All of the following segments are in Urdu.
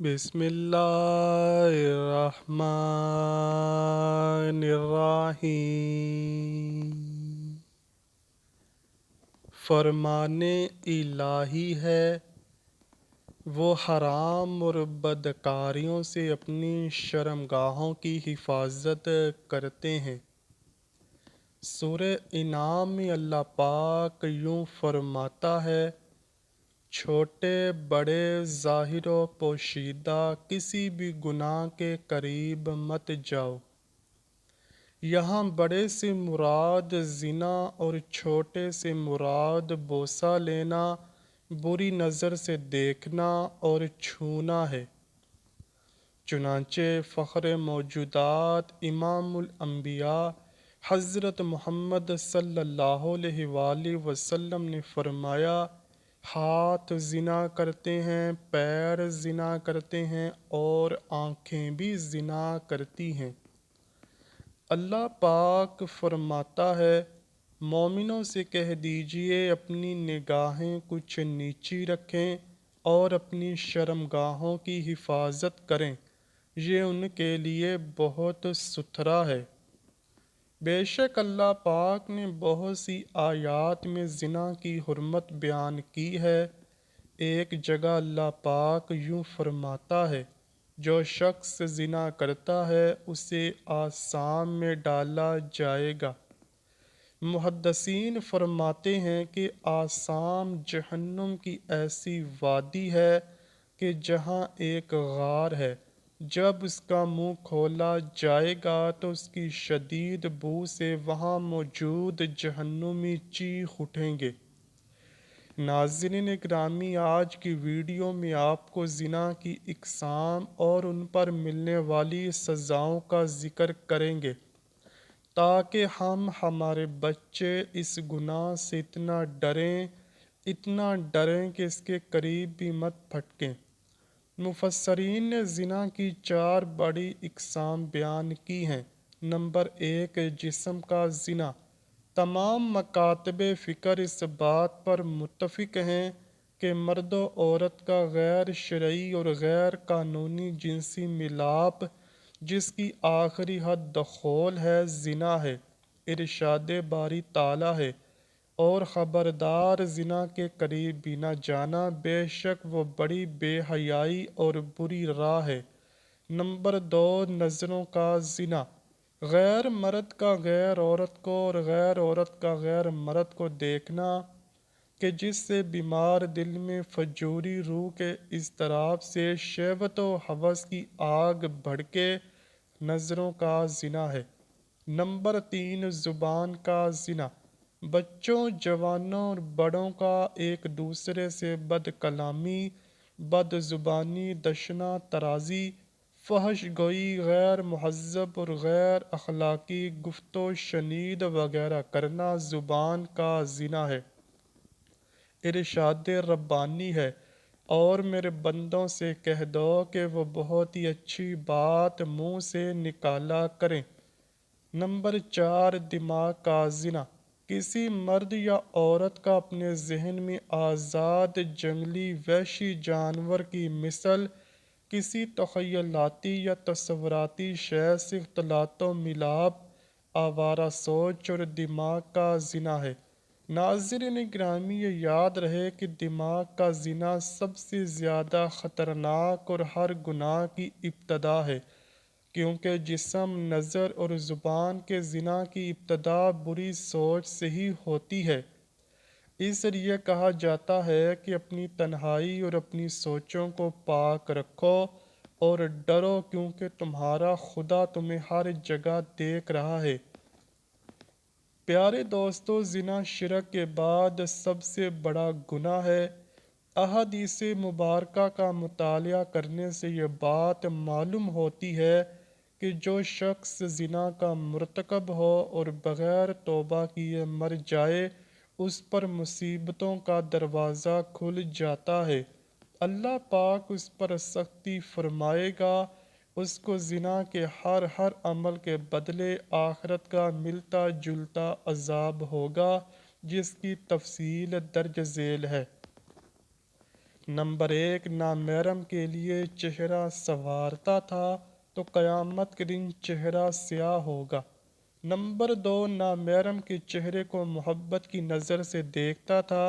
بسم اللہ الرحمن الرحیم۔ فرمان الہی ہے، وہ حرام اور بدکاریوں سے اپنی شرمگاہوں کی حفاظت کرتے ہیں۔ سورہ انعام میں اللہ پاک یوں فرماتا ہے، چھوٹے بڑے ظاہر و پوشیدہ کسی بھی گناہ کے قریب مت جاؤ۔ یہاں بڑے سے مراد زنا اور چھوٹے سے مراد بوسہ لینا، بری نظر سے دیکھنا اور چھونا ہے۔ چنانچہ فخر موجودات امام الانبیاء حضرت محمد صلی اللہ علیہ وآلہ وسلم نے فرمایا، ہاتھ زنا کرتے ہیں، پیر زنا کرتے ہیں اور آنکھیں بھی زنا کرتی ہیں۔ اللہ پاک فرماتا ہے، مومنوں سے کہہ دیجئے اپنی نگاہیں کچھ نیچی رکھیں اور اپنی شرمگاہوں کی حفاظت کریں، یہ ان کے لیے بہت ستھرا ہے۔ بے شک اللہ پاک نے بہت سی آیات میں زنا کی حرمت بیان کی ہے۔ ایک جگہ اللہ پاک یوں فرماتا ہے، جو شخص زنا کرتا ہے اسے آسام میں ڈالا جائے گا۔ محدثین فرماتے ہیں کہ آسام جہنم کی ایسی وادی ہے کہ جہاں ایک غار ہے، جب اس کا منہ کھولا جائے گا تو اس کی شدید بو سے وہاں موجود جہنمی چیخ اٹھیں گے۔ ناظرین گرامی، آج کی ویڈیو میں آپ کو زنا کی اقسام اور ان پر ملنے والی سزاؤں کا ذکر کریں گے، تاکہ ہم ہمارے بچے اس گناہ سے اتنا ڈریں کہ اس کے قریب بھی مت پھٹکیں۔ مفسرین نے زنا کی 4 بڑی اقسام بیان کی ہیں۔ نمبر 1، جسم کا زنا۔ تمام مکاتب فکر اس بات پر متفق ہیں کہ مرد و عورت کا غیر شرعی اور غیر قانونی جنسی ملاپ، جس کی آخری حد دخول ہے، زنا ہے، ارشاد باری تعالیٰ ہے، اور خبردار زنا کے قریب بھی نہ جانا، بے شک وہ بڑی بے حیائی اور بری راہ ہے۔ نمبر 2، نظروں کا زنا۔ غیر مرد کا غیر عورت کو اور غیر عورت کا غیر مرد کو دیکھنا، کہ جس سے بیمار دل میں فجوری روح کے اضطراب سے شہوت و ہوس کی آگ بھڑکے، نظروں کا زنا ہے۔ نمبر 3، زبان کا زنا۔ بچوں، جوانوں اور بڑوں کا ایک دوسرے سے بد کلامی، بد زبانی، دشنا ترازی، فحش گوئی، غیر مہذب اور غیر اخلاقی گفت و شنید وغیرہ کرنا زبان کا زنا ہے۔ ارشاد ربانی ہے، اور میرے بندوں سے کہہ دو کہ وہ بہت ہی اچھی بات منہ سے نکالا کریں۔ نمبر 4، دماغ کا زنا۔ کسی مرد یا عورت کا اپنے ذہن میں آزاد جنگلی وحشی جانور کی مثل کسی تخیلاتی یا تصوراتی شے سے اختلاط و ملاپ، آوارہ سوچ اور دماغ کا زنا ہے۔ ناظرین گرامی، یہ یاد رہے کہ دماغ کا زنا سب سے زیادہ خطرناک اور ہر گناہ کی ابتدا ہے، کیونکہ جسم، نظر اور زبان کے زنا کی ابتدا بری سوچ سے ہی ہوتی ہے۔ اس لیے کہا جاتا ہے کہ اپنی تنہائی اور اپنی سوچوں کو پاک رکھو اور ڈرو، کیونکہ تمہارا خدا تمہیں ہر جگہ دیکھ رہا ہے۔ پیارے دوستو، زنا شرک کے بعد سب سے بڑا گناہ ہے۔ احادیث مبارکہ کا مطالعہ کرنے سے یہ بات معلوم ہوتی ہے کہ جو شخص زنا کا مرتکب ہو اور بغیر توبہ کیے مر جائے، اس پر مصیبتوں کا دروازہ کھل جاتا ہے۔ اللہ پاک اس پر سختی فرمائے گا، اس کو زنا کے ہر عمل کے بدلے آخرت کا ملتا جلتا عذاب ہوگا، جس کی تفصیل درج ذیل ہے۔ نمبر 1، نامحرم کے لیے چہرہ سنوارتا تھا تو قیامت کے دن چہرہ سیاہ ہوگا۔ نمبر 2، نامحرم کے چہرے کو محبت کی نظر سے دیکھتا تھا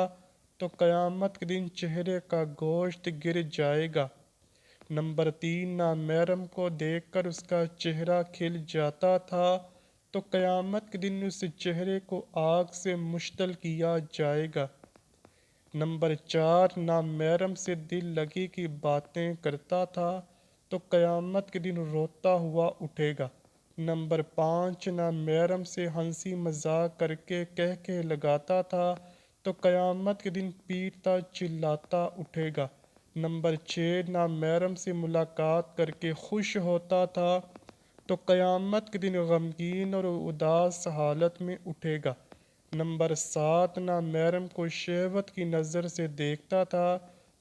تو قیامت کے دن چہرے کا گوشت گر جائے گا۔ نمبر 3، نامحرم کو دیکھ کر اس کا چہرہ کھل جاتا تھا تو قیامت کے دن اس چہرے کو آگ سے مشتعل کیا جائے گا۔ نمبر 4، نامحرم سے دل لگی کی باتیں کرتا تھا تو قیامت کے دن روتا ہوا اٹھے گا۔ نمبر 5، نامحرم سے ہنسی مذاق کر کے کہے لگاتا تھا تو قیامت کے دن پیٹتا چلاتا اٹھے گا۔ نمبر 6، نامحرم سے ملاقات کر کے خوش ہوتا تھا تو قیامت کے دن غمگین اور اداس حالت میں اٹھے گا۔ نمبر 7، نامحرم کو شہوت کی نظر سے دیکھتا تھا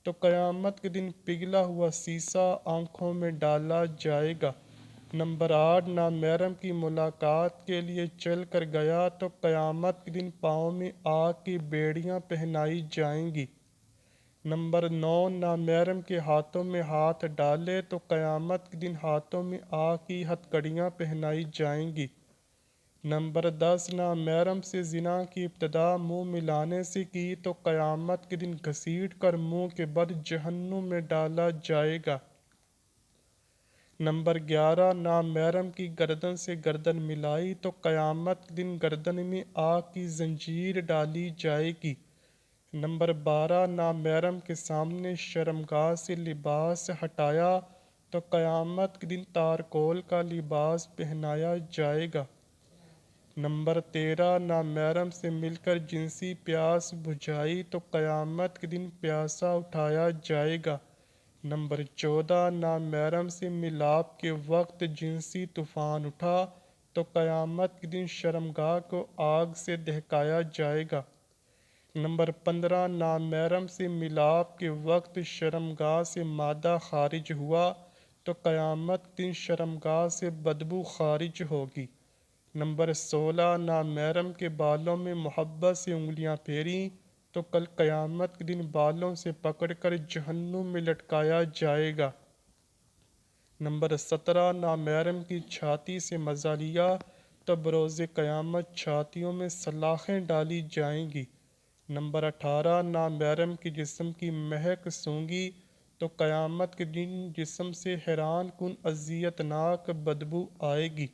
تو قیامت کے دن پگھلا ہوا سیسا آنکھوں میں ڈالا جائے گا۔ نمبر 8، نامحرم کی ملاقات کے لیے چل کر گیا تو قیامت کے دن پاؤں میں آگ کی بیڑیاں پہنائی جائیں گی۔ نمبر 9، نامحرم کے ہاتھوں میں ہاتھ ڈالے تو قیامت کے دن ہاتھوں میں آگ کی ہتھکڑیاں پہنائی جائیں گی۔ نمبر 10، نامحرم سے زنا کی ابتدا منہ ملانے سے کی تو قیامت کے دن گھسیٹ کر منہ کے بل جہنم میں ڈالا جائے گا۔ نمبر 11، نامحرم کی گردن سے گردن ملائی تو قیامت کے دن گردن میں آگ کی زنجیر ڈالی جائے گی۔ نمبر 12، نامحرم کے سامنے شرمگاہ سے لباس ہٹایا تو قیامت کے دن تارکول کا لباس پہنایا جائے گا۔ نمبر 13، نامحرم سے مل کر جنسی پیاس بجھائی تو قیامت کے دن پیاسا اٹھایا جائے گا۔ نمبر 14، نامحرم سے ملاپ کے وقت جنسی طوفان اٹھا تو قیامت کے دن شرمگاہ کو آگ سے دہکایا جائے گا۔ نمبر 15، نامحرم سے ملاپ کے وقت شرمگاہ سے مادہ خارج ہوا تو قیامت کے دن شرمگاہ سے بدبو خارج ہوگی۔ نمبر 16، نامحرم کے بالوں میں محبت سے انگلیاں پھیریں تو کل قیامت کے دن بالوں سے پکڑ کر جہنم میں لٹکایا جائے گا۔ نمبر 17، نامحرم کی چھاتی سے مزہ لیا تو بروز قیامت چھاتیوں میں سلاخیں ڈالی جائیں گی۔ نمبر 18، نامحرم کے جسم کی مہک سونگھی تو قیامت کے دن جسم سے حیران کن اذیت ناک بدبو آئے گی۔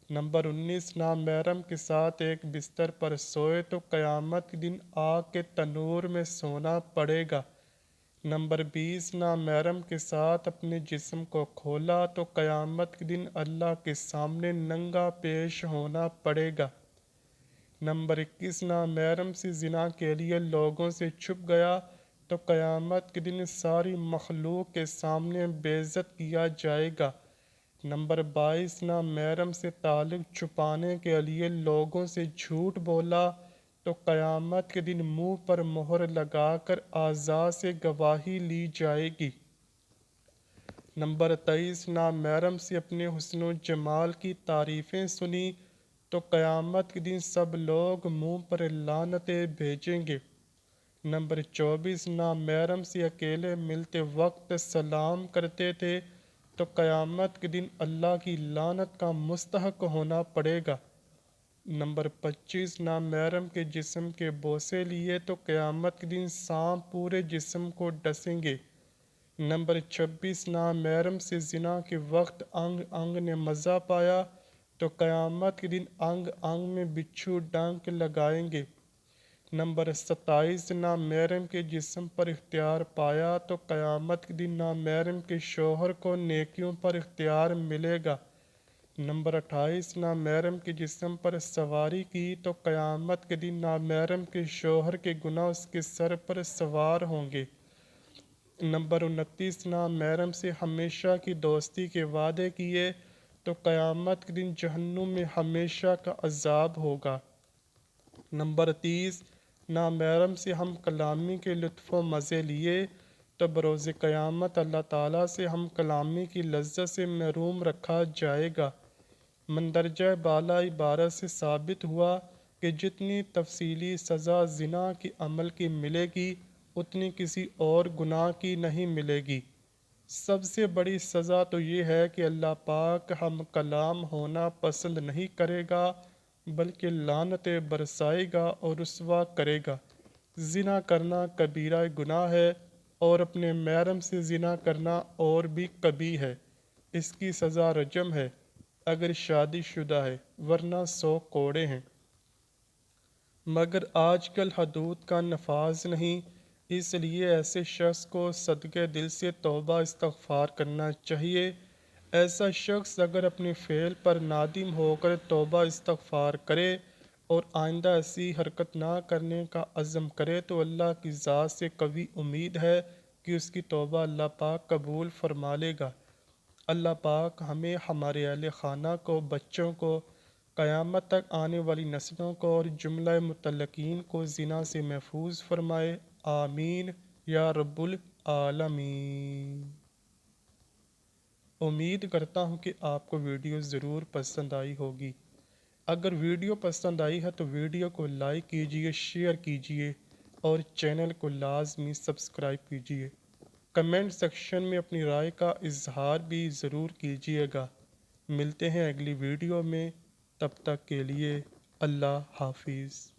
نمبر 19، نامحرم کے ساتھ ایک بستر پر سوئے تو قیامت کے دن آگ کے تنور میں سونا پڑے گا۔ نمبر 20، نامحرم کے ساتھ اپنے جسم کو کھولا تو قیامت کے دن اللہ کے سامنے ننگا پیش ہونا پڑے گا۔ نمبر 21، نامحرم سے زنا کے لیے لوگوں سے چھپ گیا تو قیامت کے دن ساری مخلوق کے سامنے بے عزت کیا جائے گا۔ نمبر 22، نامحرم سے تعلق چھپانے کے لیے لوگوں سے جھوٹ بولا تو قیامت کے دن منہ پر مہر لگا کر اعضاء سے گواہی لی جائے گی۔ نمبر 23، نامحرم سے اپنے حسن و جمال کی تعریفیں سنی تو قیامت کے دن سب لوگ منہ پر لعنتیں بھیجیں گے۔ نمبر 24، نامحرم سے اکیلے ملتے وقت سلام کرتے تھے تو قیامت کے دن اللہ کی لعنت کا مستحق ہونا پڑے گا۔ نمبر 25، نامحرم کے جسم کے بوسے لیے تو قیامت کے دن سانپ پورے جسم کو ڈسیں گے۔ نمبر 26، نامحرم سے زنا کے وقت انگ انگ نے مزہ پایا تو قیامت کے دن انگ انگ میں بچھو ڈنک لگائیں گے۔ نمبر 27، نامحرم کے جسم پر اختیار پایا تو قیامت کے دن نامحرم کے شوہر کو نیکیوں پر اختیار ملے گا۔ نمبر 28، نامحرم کے جسم پر سواری کی تو قیامت کے دن نامحرم کے شوہر کے گناہ اس کے سر پر سوار ہوں گے۔ نمبر 29، نامحرم سے ہمیشہ کی دوستی کے وعدے کیے تو قیامت کے دن جہنم میں ہمیشہ کا عذاب ہوگا۔ نمبر 30، نامحرم سے ہم کلامی کے لطف و مزے لیے تو بروز قیامت اللہ تعالیٰ سے ہم کلامی کی لذت سے محروم رکھا جائے گا۔ مندرجہ بالا عبارت سے ثابت ہوا کہ جتنی تفصیلی سزا زنا کے عمل کی ملے گی اتنی کسی اور گناہ کی نہیں ملے گی۔ سب سے بڑی سزا تو یہ ہے کہ اللہ پاک ہم کلام ہونا پسند نہیں کرے گا، بلکہ لعنتیں برسائے گا اور رسوا کرے گا۔ زنا کرنا کبیرہ گناہ ہے، اور اپنے محرم سے زنا کرنا اور بھی کبیح ہے۔ اس کی سزا رجم ہے اگر شادی شدہ ہے، ورنہ 100 کوڑے ہیں۔ مگر آج کل حدود کا نفاذ نہیں، اس لیے ایسے شخص کو صدقے دل سے توبہ استغفار کرنا چاہیے۔ ایسا شخص اگر اپنے فعل پر نادم ہو کر توبہ استغفار کرے اور آئندہ ایسی حرکت نہ کرنے کا عزم کرے تو اللہ کی ذات سے قوی امید ہے کہ اس کی توبہ اللہ پاک قبول فرما لے گا۔ اللہ پاک ہمیں، ہمارے اہل خانہ کو، بچوں کو، قیامت تک آنے والی نسلوں کو اور جملہ متعلقین کو زنا سے محفوظ فرمائے۔ آمین یا رب العالمین۔ امید کرتا ہوں کہ آپ کو ویڈیو ضرور پسند آئی ہوگی۔ اگر ویڈیو پسند آئی ہے تو ویڈیو کو لائک کیجئے، شیئر کیجئے اور چینل کو لازمی سبسکرائب کیجئے۔ کمنٹ سیکشن میں اپنی رائے کا اظہار بھی ضرور کیجئے گا۔ ملتے ہیں اگلی ویڈیو میں، تب تک کے لیے اللہ حافظ۔